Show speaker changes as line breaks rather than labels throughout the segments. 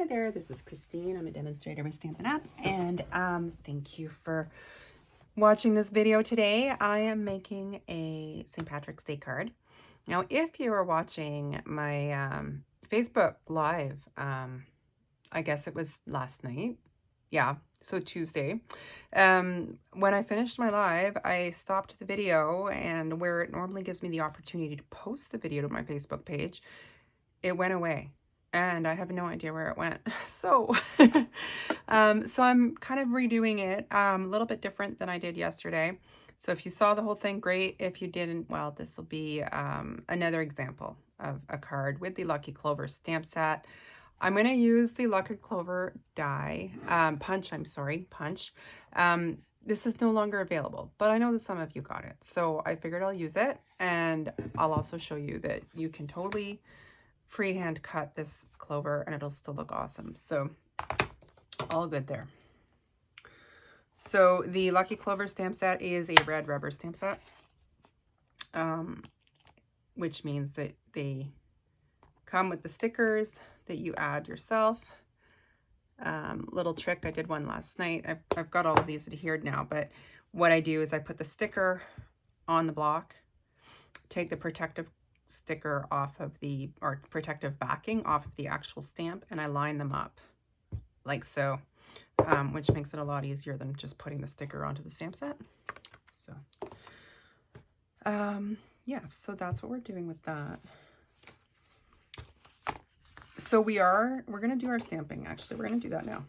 Hi there, this is Christine. I'm a demonstrator with Stampin' Up, and thank you for watching this video today. I am making a St. Patrick's Day card. Now, if you are watching my Facebook Live, I guess it was last night. Yeah, so Tuesday. When I finished my live, I stopped the video, and where it normally gives me the opportunity to post the video to my Facebook page, it went away. And I have no idea where it went. So, so I'm kind of redoing it a little bit different than I did yesterday. So if you saw the whole thing, great. If you didn't, well, this will be another example of a card with the Lucky Clover stamp set. I'm going to use the Lucky Clover die, punch. This is no longer available, but I know that some of you got it. So I figured I'll use it, and I'll also show you that you can totally freehand cut this clover and it'll still look awesome. So all good there. So the Lucky Clover stamp set is a red rubber stamp set, which means that they come with the stickers that you add yourself. Little trick, I did one last night. I've got all of these adhered now, but what I do is I put the sticker on the block, take the protective sticker off of the, or protective backing off of the actual stamp, and I line them up like so, which makes it a lot easier than just putting the sticker onto the stamp set. So yeah, so that's what we're doing with that. So we're gonna do our stamping. Actually, we're gonna do that now.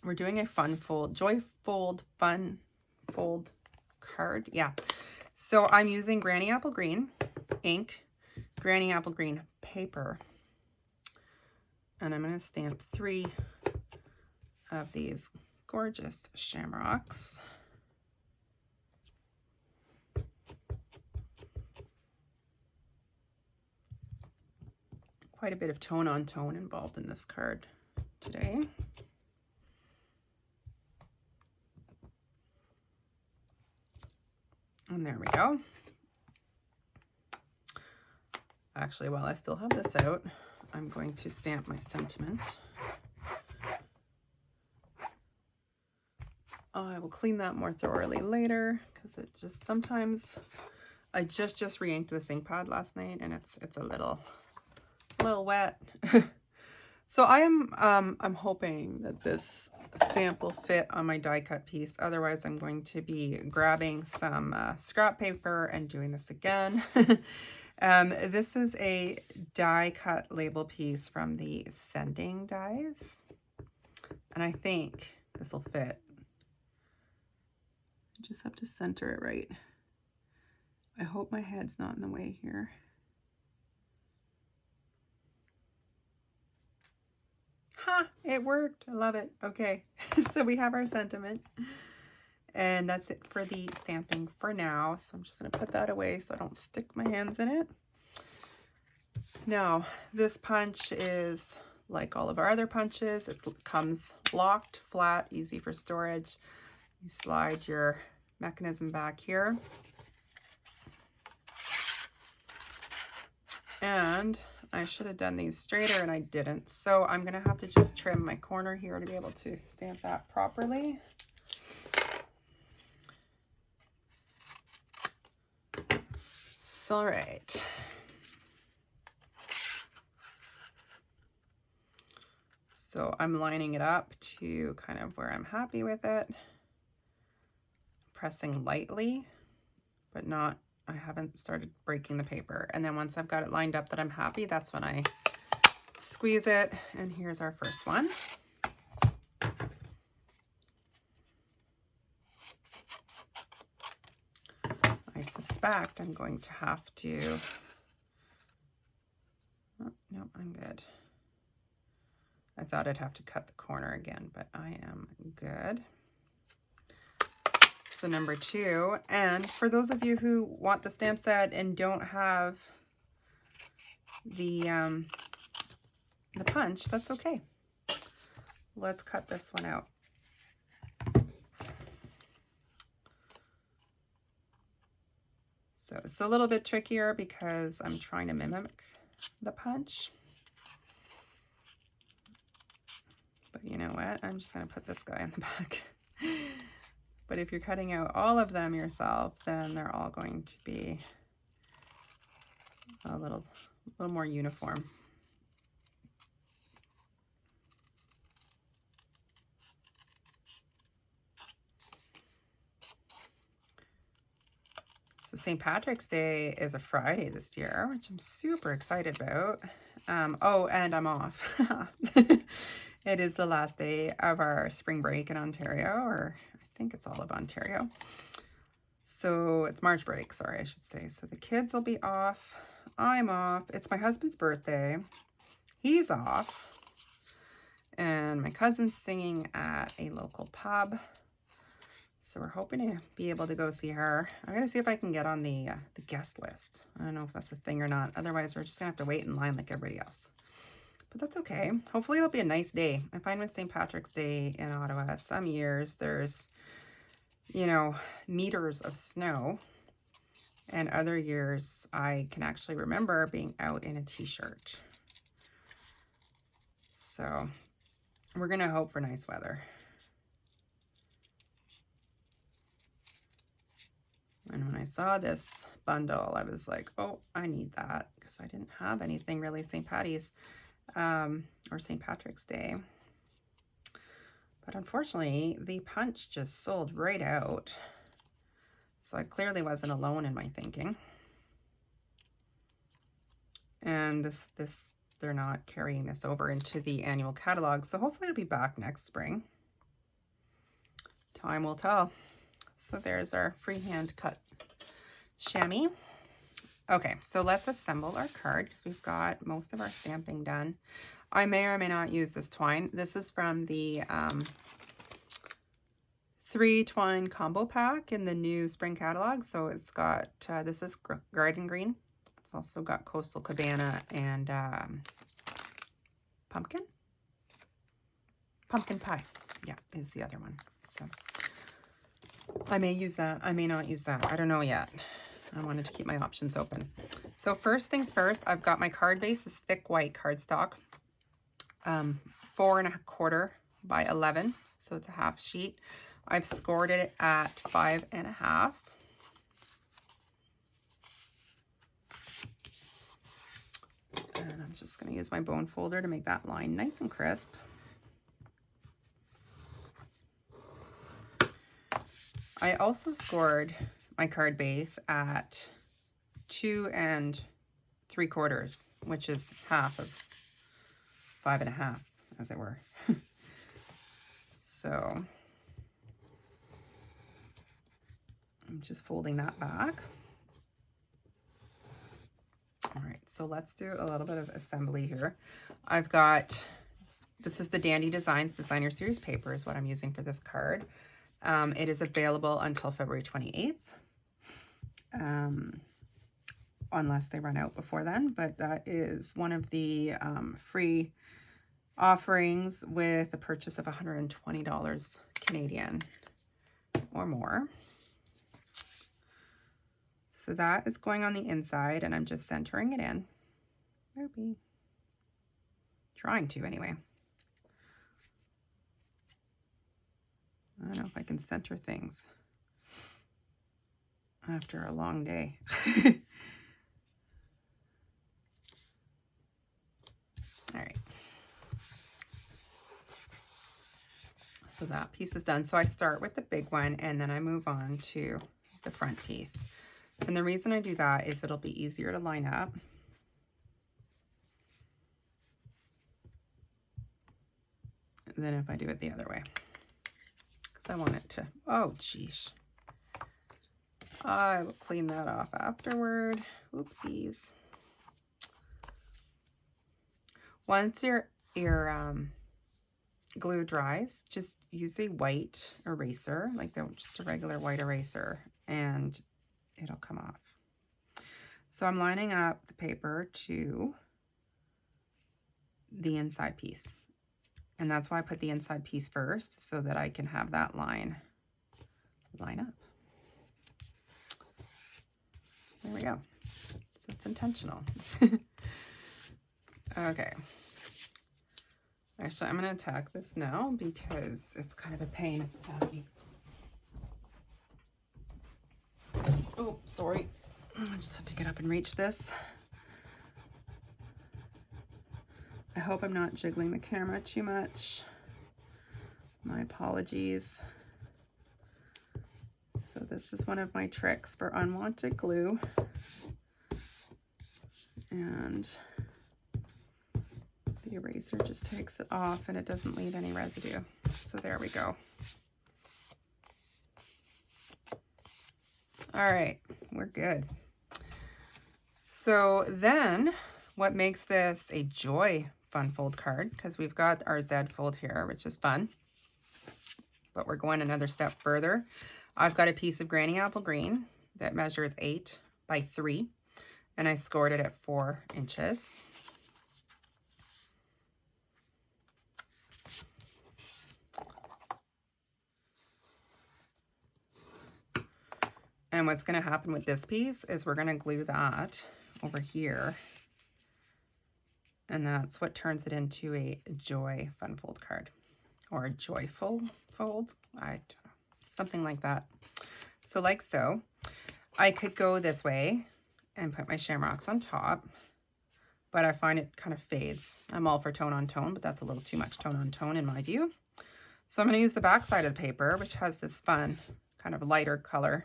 We're doing a fun fold, joy fold, fun fold card. Yeah. So I'm using Granny Apple Green ink, Granny Apple Green paper, and I'm going to stamp 3 of these gorgeous shamrocks. Quite a bit of tone on tone involved in this card today. And there we go. Actually, while I still have this out, I'm going to stamp my sentiment. I will clean that more thoroughly later, because it just sometimes, I just re-inked this ink pad last night, and it's a little wet. So I'm hoping that this stamp will fit on my die cut piece. Otherwise, I'm going to be grabbing some scrap paper and doing this again. This is a die cut label piece from the Sending dies, and I think this will fit. I just have to center it right. I hope my head's not in the way here. Ha! It worked. I love it. Okay, so we have our sentiment. And that's it for the stamping for now. So I'm just going to put that away so I don't stick my hands in it. Now, this punch is like all of our other punches. It comes locked, flat, easy for storage. You slide your mechanism back here. And I should have done these straighter and I didn't. So I'm going to have to just trim my corner here to be able to stamp that properly. All right. So I'm lining it up to kind of where I'm happy with it. Pressing lightly, but not, I haven't started breaking the paper. And then once I've got it lined up that I'm happy, that's when I squeeze it. And here's our first one. I suspect I'm going to have to, oh, no, I'm good. I thought I'd have to cut the corner again, but I am good. So number 2, and for those of you who want the stamp set and don't have the punch, that's okay. Let's cut this one out. So it's a little bit trickier because I'm trying to mimic the punch. But you know what? I'm just going to put this guy in the back. But if you're cutting out all of them yourself, then they're all going to be a little more uniform. So St. Patrick's Day is a Friday this year, which I'm super excited about. Oh, and I'm off. It is the last day of our spring break in Ontario, or I think it's all of Ontario. So it's March break, sorry, I should say. So the kids will be off. I'm off. It's my husband's birthday. He's off. And my cousin's singing at a local pub. So we're hoping to be able to go see her. I'm going to see if I can get on the guest list. I don't know if that's a thing or not. Otherwise, we're just going to have to wait in line like everybody else. But that's okay. Hopefully it'll be a nice day. I find with St. Patrick's Day in Ottawa, some years there's, you know, meters of snow. And other years I can actually remember being out in a t-shirt. So we're going to hope for nice weather. And when I saw this bundle, I was like, oh, I need that, because I didn't have anything really St. Patty's or St. Patrick's Day. But unfortunately, the punch just sold right out. So I clearly wasn't alone in my thinking. And this they're not carrying this over into the annual catalog. So hopefully it'll be back next spring. Time will tell. So there's our freehand cut chamois. Okay, so let's assemble our card because we've got most of our stamping done. I may or may not use this twine. This is from the 3 twine combo pack in the new spring catalog. So it's got, this is garden green. It's also got coastal cabana and pumpkin pie. Yeah, is the other one. So I may use that. I may not use that. I don't know yet. I wanted to keep my options open. So first things first, I've got my card base, this thick white cardstock, 4¼ by 11. So it's a half sheet. I've scored it at 5½. And I'm just going to use my bone folder to make that line nice and crisp. I also scored my card base at 2 3/4, which is half of 5½, as it were. So I'm just folding that back. All right, so let's do a little bit of assembly here. I've got, this is the Dandy Designs Designer Series paper is what I'm using for this card. It is available until February 28th, unless they run out before then, but that is one of the free offerings with a purchase of $120 Canadian or more. So that is going on the inside, and I'm just centering it in. Maybe. Trying to, anyway. I don't know if I can center things after a long day. All right. So that piece is done. So I start with the big one, and then I move on to the front piece. And the reason I do that is it'll be easier to line up. Than if I do it the other way. Because I want it to, oh geez. I will clean that off afterward. Oopsies. Once your glue dries, just use a white eraser, like just a regular white eraser, and it'll come off. So I'm lining up the paper to the inside piece. And that's why I put the inside piece first, so that I can have that line up. There we go. So it's intentional. Okay. Actually, I'm going to tack this now because it's kind of a pain. It's tacky. Oh, sorry. I just had to get up and reach this. I hope I'm not jiggling the camera too much. My apologies. So this is one of my tricks for unwanted glue. And the eraser just takes it off and it doesn't leave any residue. So there we go. All right, we're good. So then what makes this a joy fun fold card, because we've got our Z fold here, which is fun, but we're going another step further. I've got a piece of Granny Apple Green that measures 8 by 3, and I scored it at 4 inches. And what's going to happen with this piece is we're going to glue that over here. And that's what turns it into a joy fun fold card, or a joyful fold. I don't know, something like that. So like so, I could go this way and put my shamrocks on top, but I find it kind of fades. I'm all for tone on tone, but that's a little too much tone on tone in my view. So I'm going to use the back side of the paper, which has this fun kind of lighter color,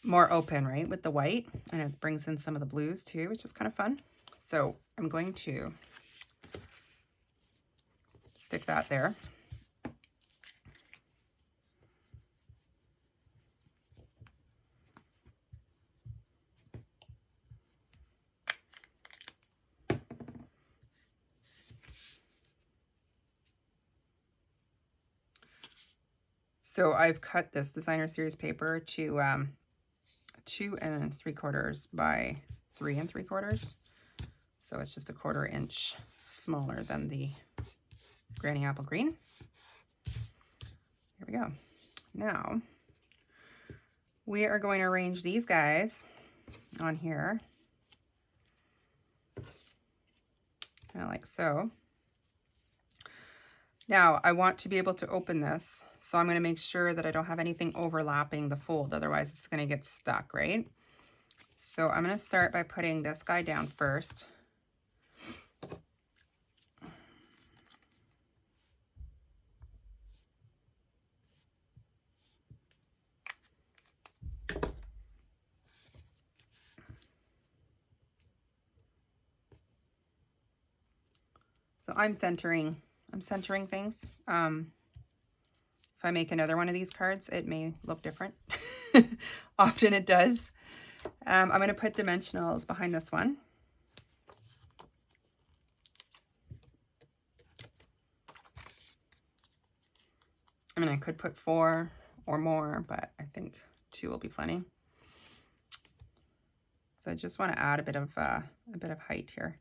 more open, right, with the white, and it brings in some of the blues too, which is kind of fun. So I'm going to stick that there. So I've cut this designer series paper to 2 3/4 by 3 3/4. So it's just a 1/4 inch smaller than the Granny Apple Green. Here we go. Now we are going to arrange these guys on here, kind of like so. Now I want to be able to open this, so I'm going to make sure that I don't have anything overlapping the fold, otherwise it's going to get stuck, right? So I'm going to start by putting this guy down first. So I'm centering things. If I make another one of these cards, it may look different. Often it does. I'm going to put dimensionals behind this one. I mean, I could put 4 or more, but I think 2 will be plenty. So I just want to add a bit of height here.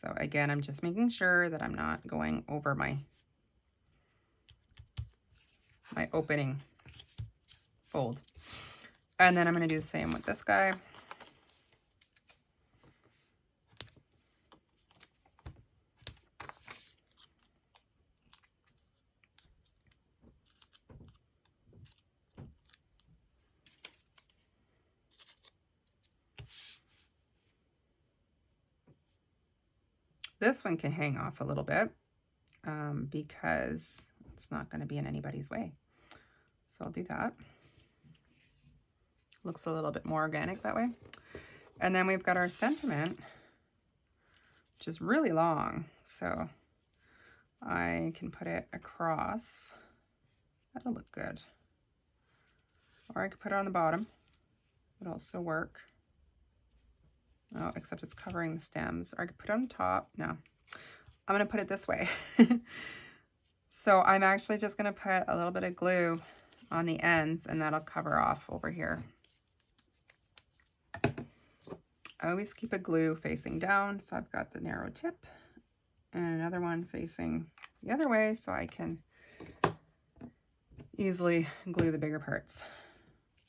So again, I'm just making sure that I'm not going over my opening fold. And then I'm going to do the same with this guy. This one can hang off a little bit because it's not going to be in anybody's way. So I'll do that. Looks a little bit more organic that way. And then we've got our sentiment, which is really long. So I can put it across. That'll look good. Or I could put it on the bottom. It'll also work. Oh, except it's covering the stems. Or I could put it on top. No, I'm going to put it this way. So I'm actually just going to put a little bit of glue on the ends, and that'll cover off over here. I always keep a glue facing down, so I've got the narrow tip, and another one facing the other way, so I can easily glue the bigger parts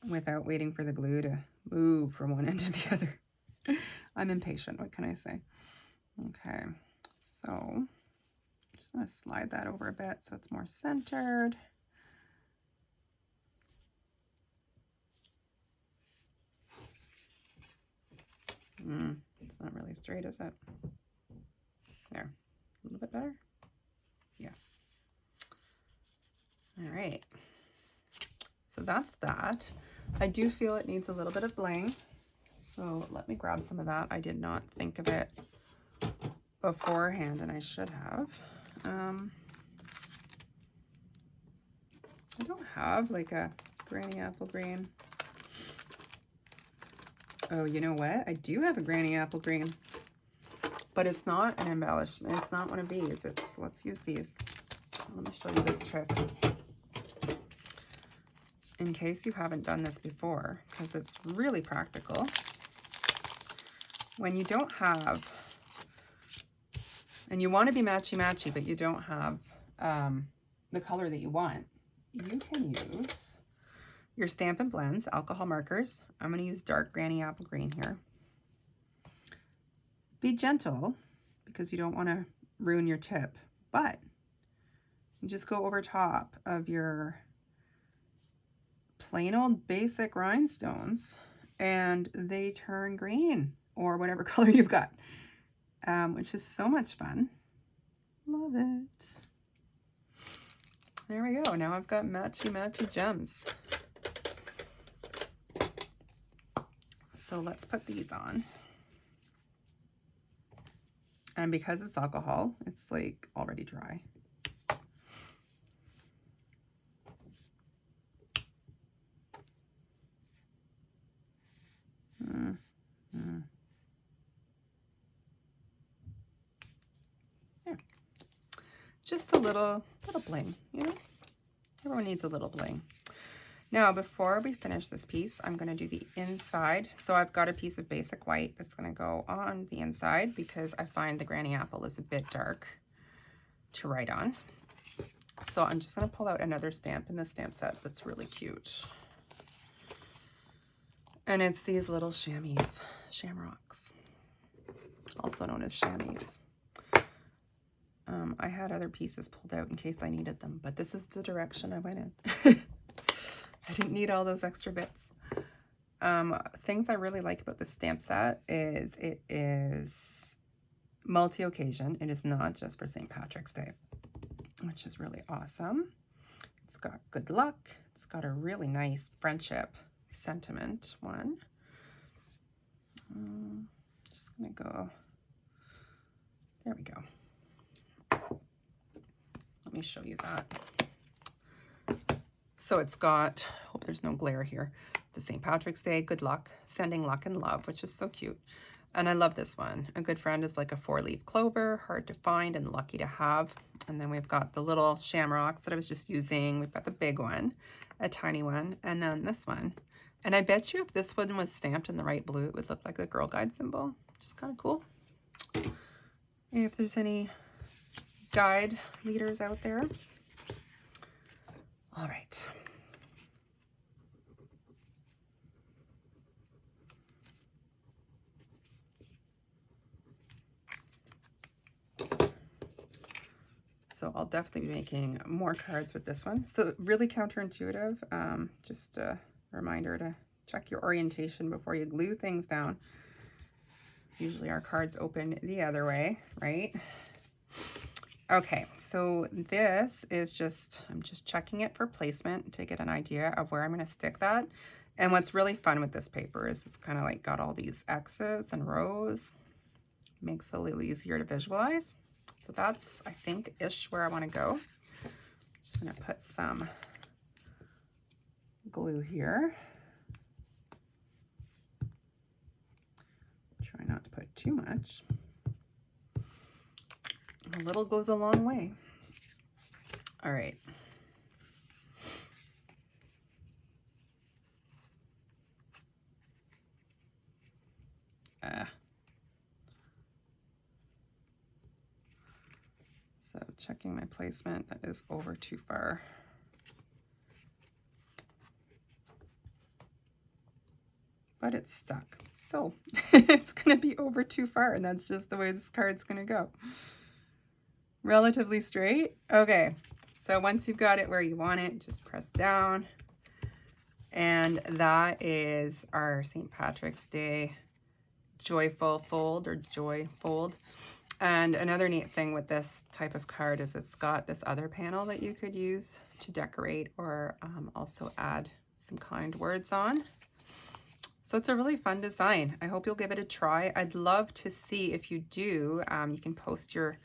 without waiting for the glue to move from one end to the other. I'm impatient, what can I say? Okay, so I'm just gonna slide that over a bit so it's more centered. It's not really straight, is it? There, a little bit better. Yeah. All right. So that's that. I do feel it needs a little bit of bling. So let me grab some of that. I did not think of it beforehand, and I should have. I don't have like a granny apple green. Oh, you know what? I do have a granny apple green, but it's not an embellishment. It's not one of these. Let's use these. Let me show you this trick in case you haven't done this before, because it's really practical. When you don't have, and you want to be matchy-matchy, but you don't have the color that you want, you can use your Stampin' Blends alcohol markers. I'm going to use dark granny apple green here. Be gentle because you don't want to ruin your tip, but you just go over top of your plain old basic rhinestones and they turn green or whatever color you've got, which is so much fun. Love it. There we go. Now I've got matchy gems. So let's put these on. And because it's alcohol, it's like already dry. Yeah. Just a little bling, you know? Everyone needs a little bling. Now, before we finish this piece, I'm going to do the inside. So I've got a piece of basic white that's going to go on the inside because I find the granny apple is a bit dark to write on. So I'm just going to pull out another stamp in the stamp set that's really cute. And it's these little shamrocks, also known as chamois. I had other pieces pulled out in case I needed them, but this is the direction I went in. I didn't need all those extra bits. Things I really like about the stamp set is it is multi-occasion. It is not just for St. Patrick's Day, which is really awesome. It's got good luck. It's got a really nice friendship sentiment one. Just gonna go, there we go. Let me show you that. So it's got, hope there's no glare here, the St. Patrick's Day, good luck, sending luck and love, which is so cute. And I love this one. A good friend is like a 4-leaf clover, hard to find and lucky to have. And then we've got the little shamrocks that I was just using. We've got the big one, a tiny one, and then this one. And I bet you if this one was stamped in the right blue, it would look like a Girl Guide symbol, which is kind of cool. If there's any guide leaders out there. All right. So I'll definitely be making more cards with this one. So really counterintuitive. Just a reminder to check your orientation before you glue things down. It's usually our cards open the other way, right? Okay, so this is just, I'm just checking it for placement to get an idea of where I'm going to stick that. And what's really fun with this paper is it's kind of like got all these X's and rows. Makes it a little easier to visualize. So that's, I think, ish where I want to go. Just going to put some glue here. Try not to put too much. A little goes a long way. All right. So checking my placement, that is over too far. But it's stuck. So it's going to be over too far, and that's just the way this card's going to go. Relatively straight. Okay, so once you've got it where you want it, just press down. And that is our St. Patrick's Day joyful fold or joy fold. And another neat thing with this type of card is it's got this other panel that you could use to decorate or also add some kind words on. So it's a really fun design. I hope you'll give it a try. I'd love to see if you do. You can post your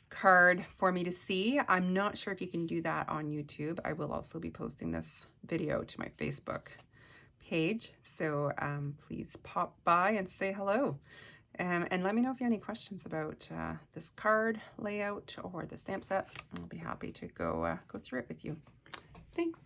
card for me to see. I'm not sure if you can do that on YouTube. I will also be posting this video to my Facebook page. So please pop by and say hello. And let me know if you have any questions about this card layout or the stamp set. I'll be happy to go through it with you. Thanks.